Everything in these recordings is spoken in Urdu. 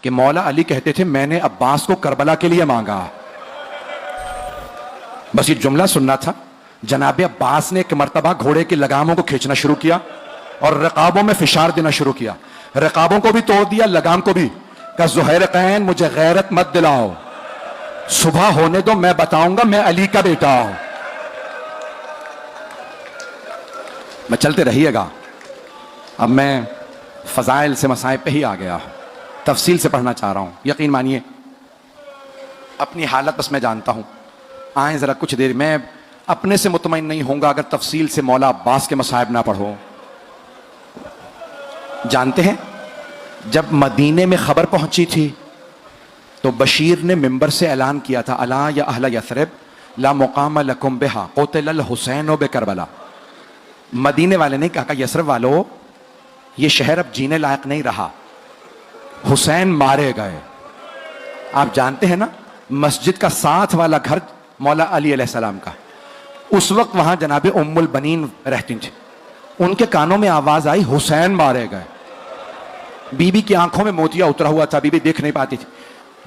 کہ مولا علی کہتے تھے میں نے عباس کو کربلا کے لیے مانگا. بس یہ جملہ سننا تھا. جناب عباس نے ایک مرتبہ گھوڑے کی لگاموں کو کھینچنا شروع کیا اور رقابوں میں فشار دینا شروع کیا. رقابوں کو بھی توڑ دیا, لگام کو بھی. کہ زہیرقین مجھے غیرت مت دلاؤ, صبح ہونے دو, میں بتاؤں گا میں علی کا بیٹا ہوں. میں چلتے رہیے گا. اب میں فضائل سے مسائل پہ ہی آ گیا, تفصیل سے پڑھنا چاہ رہا ہوں. یقین مانیے اپنی حالت بس میں جانتا ہوں. آئیں ذرا کچھ دیر, میں اپنے سے مطمئن نہیں ہوں گا اگر تفصیل سے مولا عباس کے مصائب نہ پڑھو. جانتے ہیں جب مدینے میں خبر پہنچی تھی تو بشیر نے ممبر سے اعلان کیا تھا, الا یا اہل یثرب لا مقام لکم بہا قتل الحسین بکربلا. مدینے والے نے کہا کہ یثرب والو یہ شہر اب جینے لائق نہیں رہا, حسین مارے گئے. آپ جانتے ہیں نا مسجد کا ساتھ والا گھر مولا علی علیہ السلام کا, اس وقت وہاں جناب ام البنین رہتی تھی. ان کے کانوں میں آواز آئی حسین مارے گئے. بی بی کی آنکھوں میں موتیا اترا ہوا تھا, بی بی دیکھ نہیں پاتی تھی.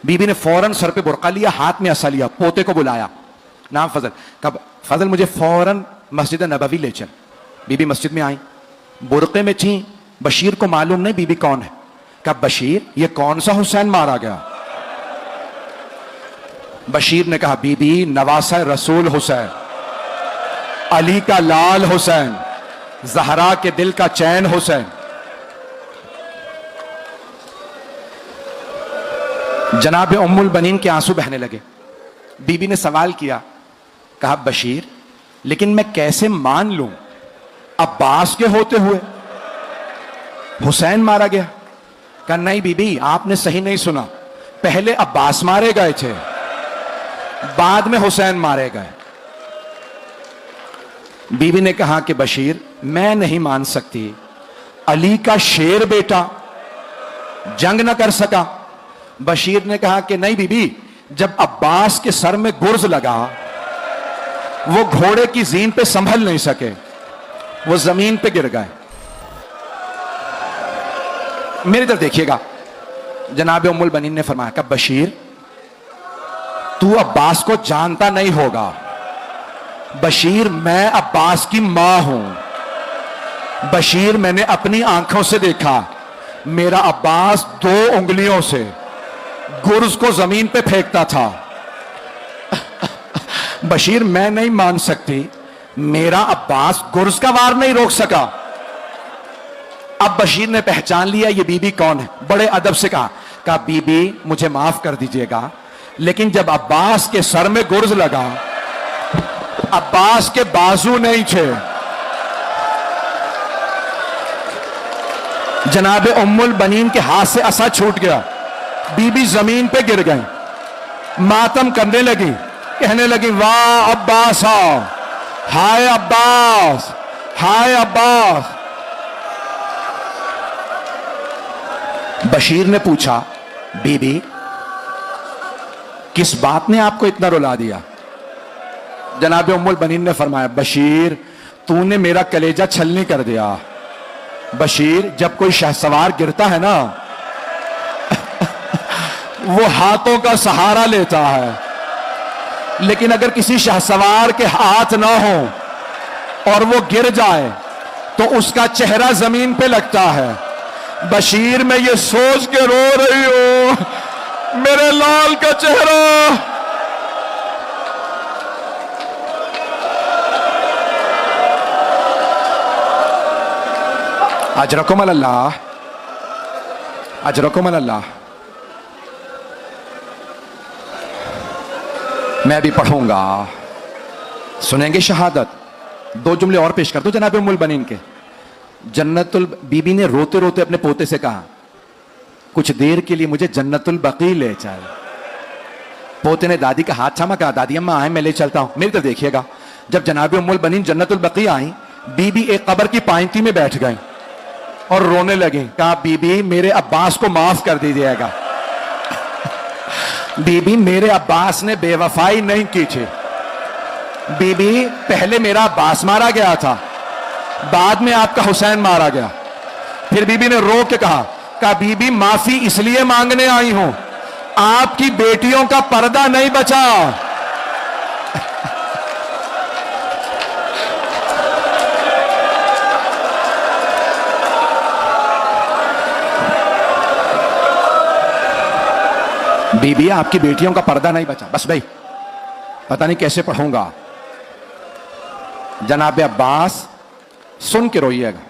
بی بی نے فوراً سر پہ برقع لیا, ہاتھ میں عصا لیا, پوتے کو بلایا, نام فضل. کب فضل مجھے فوراً مسجد نبوی لے چل. بی بی مسجد میں آئی, برقعے میں تھیں. بشیر کو معلوم نہیں بی بی کون ہے. کب بشیر یہ کون سا حسین مارا گیا؟ بشیر نے کہا بی بی نواسہ رسول حسین, علی کا لال حسین, زہرا کے دل کا چین حسین. جناب ام البنین کے آنسو بہنے لگے. بی بی نے سوال کیا, کہا بشیر لیکن میں کیسے مان لوں عباس کے ہوتے ہوئے حسین مارا گیا؟ کہا نہیں بی بی آپ نے صحیح نہیں سنا, پہلے عباس مارے گئے تھے, بعد میں حسین مارے گئے. بی بی نے کہا کہ بشیر میں نہیں مان سکتی, علی کا شیر بیٹا جنگ نہ کر سکا. بشیر نے کہا کہ نہیں بی بی, جب عباس کے سر میں گرز لگا وہ گھوڑے کی زین پہ سنبھل نہیں سکے, وہ زمین پہ گر گئے. میری طرف دیکھیے گا. جناب ام البنین نے فرمایا کہ بشیر تو عباس کو جانتا نہیں ہوگا. بشیر میں عباس کی ماں ہوں. بشیر میں نے اپنی آنکھوں سے دیکھا, میرا عباس 2 انگلیوں سے گرز کو زمین پہ پھینکتا تھا. بشیر میں نہیں مان سکتی, میرا عباس گرز کا وار نہیں روک سکا. اب بشیر نے پہچان لیا یہ بی بی کون ہے, بڑے ادب سے کہا بی بی مجھے معاف کر دیجئے گا, لیکن جب عباس کے سر میں گرز لگا عباس کے بازو نہیں تھے. جناب ام البنین کے ہاتھ سے عصا چھوٹ گیا, بی بی زمین پہ گر گئیں, ماتم کرنے لگی, کہنے لگی واہ عباس, ہائے عباس, ہائے عباس. بشیر نے پوچھا بی بی کس بات نے آپ کو اتنا رلا دیا؟ جناب ام البنین نے فرمایا بشیر تو نے میرا کلیجہ چھلنی کر دیا. بشیر جب کوئی شہسوار گرتا ہے نا وہ ہاتھوں کا سہارا لیتا ہے, لیکن اگر کسی شہسوار کے ہاتھ نہ ہو اور وہ گر جائے تو اس کا چہرہ زمین پہ لگتا ہے. بشیر میں یہ سوچ کے رو رہی ہوں میرے لال کا چہرہ. اجرکم اللہ, اجرکم اللہ. میں ابھی پڑھوں گا, سنیں گے شہادت. 2 جملے اور پیش کر دو جناب ام البنین کے. جنت بی بی نے روتے روتے اپنے پوتے سے کہا کچھ دیر کے لیے مجھے جنت البقیع لے چل. پوتے نے دادی کا ہاتھ تھاما, کہا دادی اماں آئیں میں لے چلتا ہوں. میری طرف دیکھیے گا. جب جناب ام البنین جنت البقیع آئیں, بی بی ایک قبر کی پائنتی میں بیٹھ گئیں اور رونے لگیں. کہا بی بی میرے عباس کو معاف کر دیجیے گا. بی بی میرے عباس نے بے وفائی نہیں کی تھی. بی بی پہلے میرا عباس مارا گیا تھا, بعد میں آپ کا حسین مارا گیا. پھر بی بی نے رو کے کہا کہا بی بی معافی اس لیے مانگنے آئی ہوں، آپ کی بیٹیوں کا پردہ نہیں بچا۔ بی بی آپ کی بیٹیوں کا پردہ نہیں بچا۔ بس بھائی پتہ نہیں کیسے پڑھوں گا۔ جناب عباس سن کے روئیے گا۔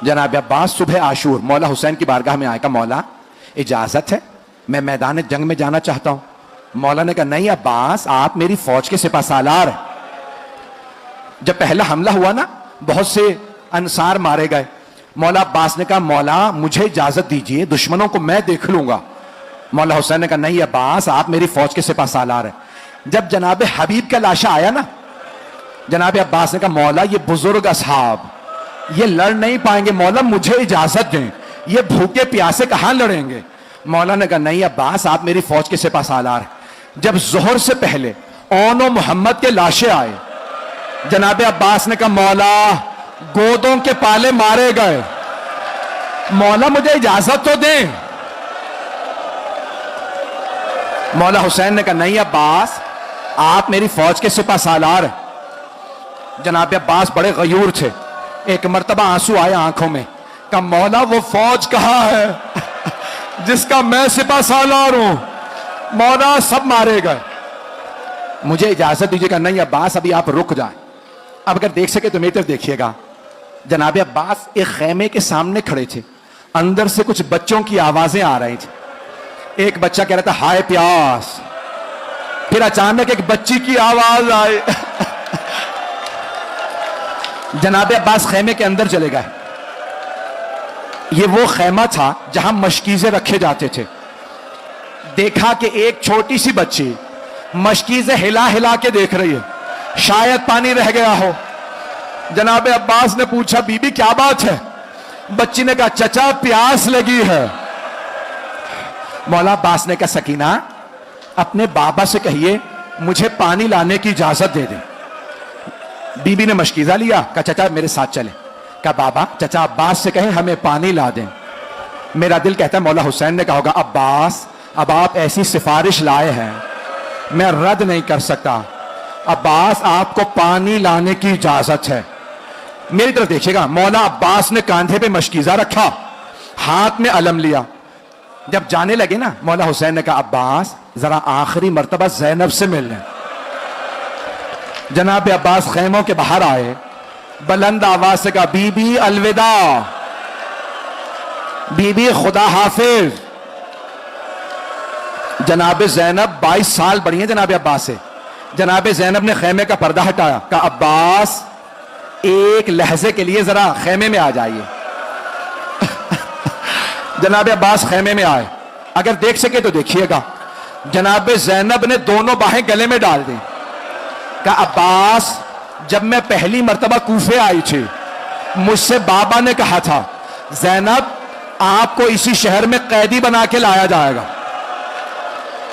جناب عباس صبح عاشور مولا حسین کی بارگاہ میں آئے گا، مولا اجازت ہے میں میدان جنگ میں جانا چاہتا ہوں۔ مولا نے کہا نہیں عباس، آپ میری فوج کے سپہ سالار ہیں۔ جب پہلا حملہ ہوا نا بہت سے انصار مارے گئے، مولا عباس نے کہا مولا مجھے اجازت دیجئے، دشمنوں کو میں دیکھ لوں گا۔ مولا حسین نے کہا نہیں عباس، آپ میری فوج کے سپہ سالار ہیں۔ جب جناب حبیب کا لاشا آیا نا، جناب عباس نے کہا مولا یہ بزرگ اصحاب یہ لڑ نہیں پائیں گے، مولا مجھے اجازت دیں، یہ بھوکے پیاسے کہاں لڑیں گے۔ مولا نے کہا نہیں عباس، آپ میری فوج کے سپہ سالار ہیں۔ جب ظہر سے پہلے اون و محمد کے لاشیں آئے، جناب عباس نے کہا مولا گودوں کے پالے مارے گئے، مولا مجھے اجازت تو دیں۔ مولا حسین نے کہا نہیں عباس، آپ میری فوج کے سپہ سالار ہیں۔ جناب عباس بڑے غیور تھے، ایک مرتبہ آنسو آئے آنکھوں میں، کہا مولا وہ فوج کہاں ہے جس کا میں سپہ سالار ہوں، مولا سب مارے گئے، مجھے اجازت دیجیے۔ کہا نہیں عباس ابھی آپ رک جائیں۔ اب اگر دیکھ سکے تو میری طرف دیکھیے گا۔ جناب عباس ایک خیمے کے سامنے کھڑے تھے، اندر سے کچھ بچوں کی آوازیں آ رہی تھیں۔ ایک بچہ کہہ رہا تھا ہائے پیاس، پھر اچانک ایک بچی کی آواز آئی۔ جناب عباس خیمے کے اندر چلے گئے۔ یہ وہ خیمہ تھا جہاں مشکیزیں رکھے جاتے تھے۔ دیکھا کہ ایک چھوٹی سی بچی مشکیزیں ہلا ہلا کے دیکھ رہی ہے، شاید پانی رہ گیا ہو۔ جناب عباس نے پوچھا بی بی کیا بات ہے؟ بچی نے کہا چچا پیاس لگی ہے۔ مولا عباس نے کہا سکینہ اپنے بابا سے کہیے مجھے پانی لانے کی اجازت دے دیں۔ بی بی نے مشکیزہ لیا، کہا چچا میرے ساتھ چلیں۔ کہا بابا چچا عباس سے کہیں ہمیں پانی لا دیں۔ میرا دل کہتا ہے مولا حسین نے کہا ہوگا عباس اب آپ ایسی سفارش لائے ہیں میں رد نہیں کر سکتا، عباس آپ کو پانی لانے کی اجازت ہے۔ میری طرف دیکھیے گا، مولا عباس نے کاندھے پہ مشکیزہ رکھا، ہاتھ میں علم لیا۔ جب جانے لگے نا مولا حسین نے کہا عباس ذرا آخری مرتبہ زینب سے مل لیں۔ جناب عباس خیموں کے باہر آئے، بلند آواز سے کہا بی بی الوداع، بی بی خدا حافظ۔ جناب زینب 22 سال بڑی ہیں جناب عباس سے۔ جناب زینب نے خیمے کا پردہ ہٹایا، کہا عباس ایک لحظے کے لیے ذرا خیمے میں آ جائیے۔ جناب عباس خیمے میں آئے، اگر دیکھ سکے تو دیکھیے گا، جناب زینب نے دونوں باہیں گلے میں ڈال دی۔ کہا عباس جب میں پہلی مرتبہ کوفے آئی تھی مجھ سے بابا نے کہا تھا زینب آپ کو اسی شہر میں قیدی بنا کے لایا جائے گا۔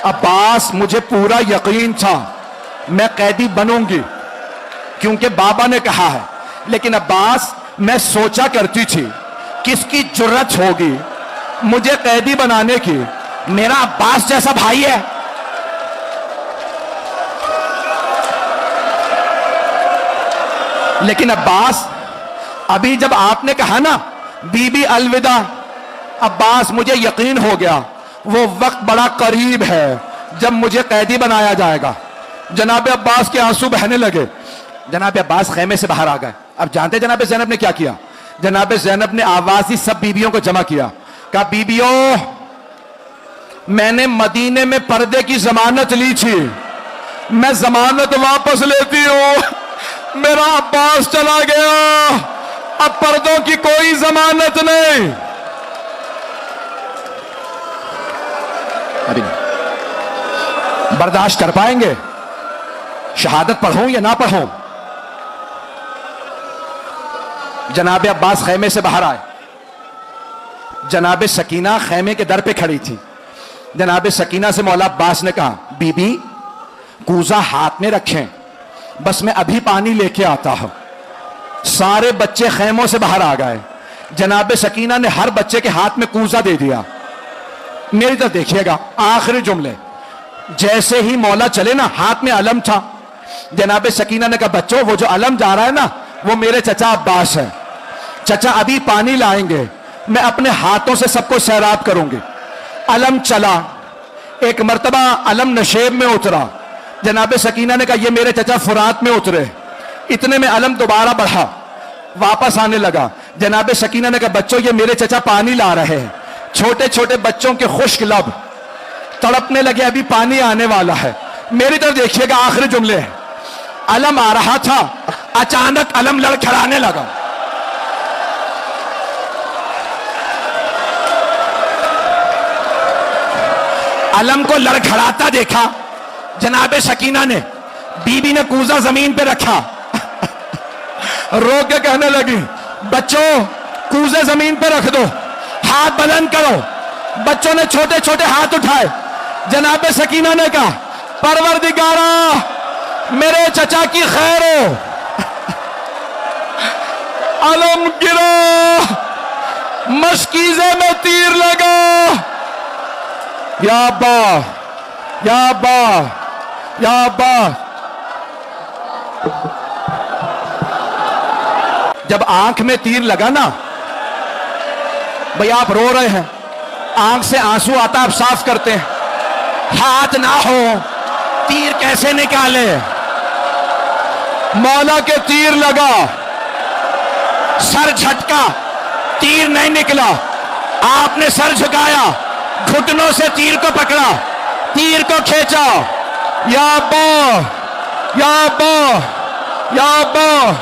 عباس مجھے پورا یقین تھا میں قیدی بنوں گی کیونکہ بابا نے کہا ہے، لیکن عباس میں سوچا کرتی تھی کس کی جرت ہوگی مجھے قیدی بنانے کی، میرا عباس جیسا بھائی ہے۔ لیکن عباس ابھی جب آپ نے کہا نا بی بی الوداع، عباس مجھے یقین ہو گیا وہ وقت بڑا قریب ہے جب مجھے قیدی بنایا جائے گا۔ جناب عباس کے آنسو بہنے لگے۔ جناب عباس خیمے سے باہر آ گئے۔ اب جانتے جناب زینب نے کیا کیا؟ جناب زینب نے آواز ہی سب بیویوں کو جمع کیا، کہا بیویوں میں نے مدینے میں پردے کی ضمانت لی تھی، میں ضمانت واپس لیتی ہوں، میرا عباس چلا گیا، اب پردوں کی کوئی ضمانت نہیں۔ برداشت کر پائیں گے شہادت پڑھوں یا نہ پڑھوں؟ جناب عباس خیمے سے باہر آئے، جناب سکینہ خیمے کے در پہ کھڑی تھی۔ جناب سکینہ سے مولا عباس نے کہا بی بی کوزہ ہاتھ میں رکھیں، بس میں ابھی پانی لے کے آتا ہوں۔ سارے بچے خیموں سے باہر آ گئے، جناب سکینہ نے ہر بچے کے ہاتھ میں کوزہ دے دیا. میری طرف دیکھیے گا, آخری جملے. جیسے ہی مولا چلے نا, ہاتھ میں علم تھا. جناب سکینہ نے کہا بچوں وہ جو علم جا رہا ہے نا وہ میرے چچا عباس ہے. چچا ابھی پانی لائیں گے, میں اپنے ہاتھوں سے سب کو سیراب کروں گی. علم چلا, ایک مرتبہ علم نشیب میں اترا. جناب سکینہ نے کہا یہ میرے چچا فرات میں اترے. اتنے میں علم دوبارہ بڑھا, واپس آنے لگا. جناب سکینہ نے کہا بچوں یہ میرے چچا پانی لا رہے ہیں. چھوٹے چھوٹے بچوں کے خشک لب تڑپنے لگے, ابھی پانی آنے والا ہے. میری طرف دیکھیے گا, آخری جملے ہیں. علم آ رہا تھا, اچانک علم لڑکھڑانے لگا. علم کو لڑکھڑاتا دیکھا جناب سکینہ نے, بی بی نے کوزہ زمین پہ رکھا, رو کے کہنے لگی بچوں کوزے زمین پہ رکھ دو, ہاتھ بلند کرو. بچوں نے چھوٹے چھوٹے ہاتھ اٹھائے. جناب سکینہ نے کہا پروردگارا میرے چچا کی خیر ہو. علم گرا, مشکیزے میں تیر لگا. یا ابا, یا ابا, یا ابا. جب آنکھ میں تیر لگا نا, بھئی آپ رو رہے ہیں, آنکھ سے آنسو آتا, آپ صاف کرتے ہیں. ہاتھ نہ ہو تیر کیسے نکالے؟ مولا کے تیر لگا, سر جھٹکا, تیر نہیں نکلا. آپ نے سر جھکایا, گھٹنوں سے تیر کو پکڑا, تیر کو کھینچا. یا ابا, یا ابا, یا ابا.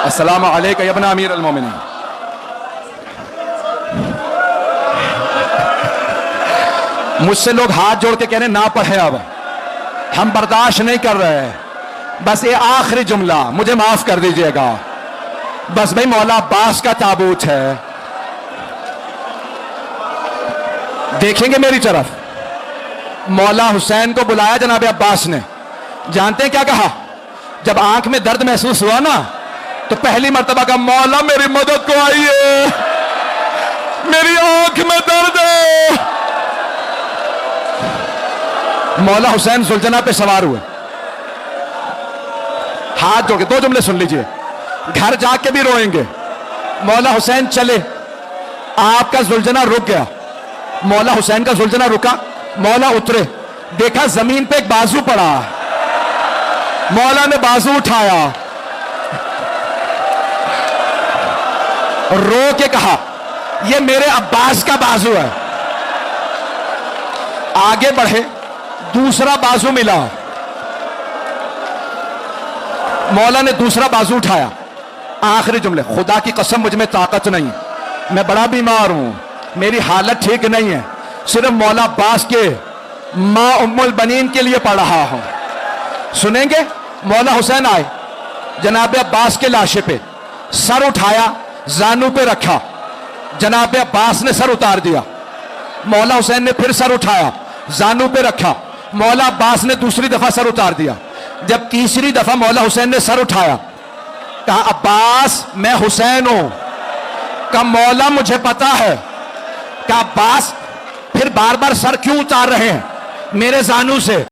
السلام علیکم یا ابن امیر المومنین. مجھ سے لوگ ہاتھ جوڑ کے کہنے نہ پڑھے, اب ہم برداشت نہیں کر رہے. بس یہ آخری جملہ مجھے معاف کر دیجئے گا. بس بھئی مولا عباس کا تابوت ہے, دیکھیں گے میری طرف. مولا حسین کو بلایا جناب عباس نے. جانتے ہیں کیا کہا؟ جب آنکھ میں درد محسوس ہوا نا تو پہلی مرتبہ کہا مولا میری مدد کو آئیے, میری آنکھ میں درد ہے. مولا حسین زلجنہ پہ سوار ہوئے, ہاتھ جوڑ کے. دو جملے سن لیجئے, گھر جا کے بھی روئیں گے. مولا حسین چلے, آپ کا زلجنہ رک گیا. مولا حسین کا زلجنہ رکا, مولا اترے, دیکھا زمین پہ ایک بازو پڑا. مولا نے بازو اٹھایا, رو کے کہا یہ میرے عباس کا بازو ہے. آگے بڑھے, دوسرا بازو ملا. مولا نے دوسرا بازو اٹھایا. آخری جملے, خدا کی قسم مجھ میں طاقت نہیں, میں بڑا بیمار ہوں, میری حالت ٹھیک نہیں ہے, صرف مولا عباس کے ماں ام البنین کے لیے پڑھ رہا ہوں. سنیں گے؟ مولا حسین آئے, جناب عباس کے لاشے پہ سر اٹھایا, زانو پہ رکھا. جناب عباس نے سر اتار دیا. مولا حسین نے پھر سر اٹھایا, زانو پہ رکھا. مولا عباس نے دوسری دفعہ سر اتار دیا. جب تیسری دفعہ مولا حسین نے سر اٹھایا, کہا عباس میں حسین ہوں. کہا مولا مجھے پتا ہے. کہا عباس پھر بار بار سر کیوں اتار رہے ہیں؟ میرے زانو سے.